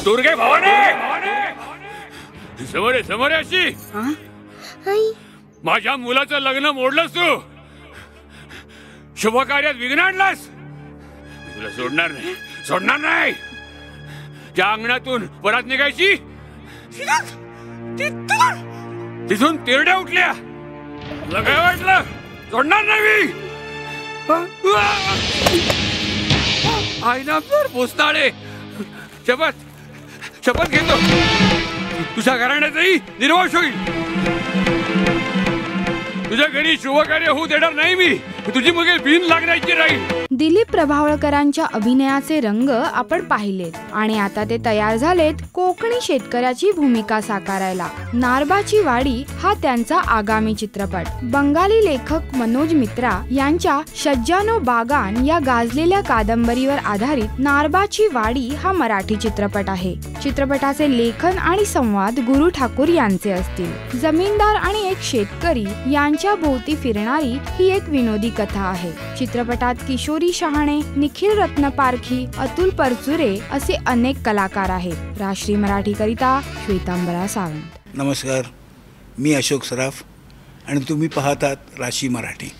दुर्गे भवानी समोर आहे, समोर आहे अशी. माझ्या मुलाचं लग्न मोडलंस तू, शुभ कार्यात विघ्न आणलास. मी तुला सोडणार नाही, सोडणार नाही. त्या अंगणातून परत निघायची. तिथून तिरड्या उठल्या. तुला काय वाटलं? सोडणार नाही मी. आईना तर पोचताळे. शपथ शपथ घेतो, तुझ्या घराण्यातही निर्वास होईल. तुझ्या घरी शुभ कार्य होऊ देणार नाही मी. तुझी मुलगी बिन लागण्याची राहील. दिलीप प्रभावळकरांच्या अभिनयाचे रंग आपण पाहिलेत आणि आता ते तयार झालेत कोकणी शेतकऱ्याची भूमिका साकारायला. नारबाची वाडी हा त्यांचा आगामी चित्रपट. बंगाली लेखक मनोज मित्रा यांच्या शज्जानो बागान या गाजलेल्या कादंबरीवर आधारित नारबाची वाडी हा मराठी चित्रपट आहे. चित्रपटाचे लेखन आणि संवाद गुरु ठाकूर यांचे असतील. जमीनदार आणि एक शेतकरी यांच्या भोवती फिरणारी ही एक विनोदी कथा आहे. चित्रपटात किशोरी शहाणे, निखिल रत्नपारखी, अतुल परचुरे असे अनेक कलाकार आहेत. राष्ट्रीय मराठी करिता श्वेतांबरा सावंत. नमस्कार, मी अशोक सराफ आणि तुम्ही पाहतात राशी मराठी.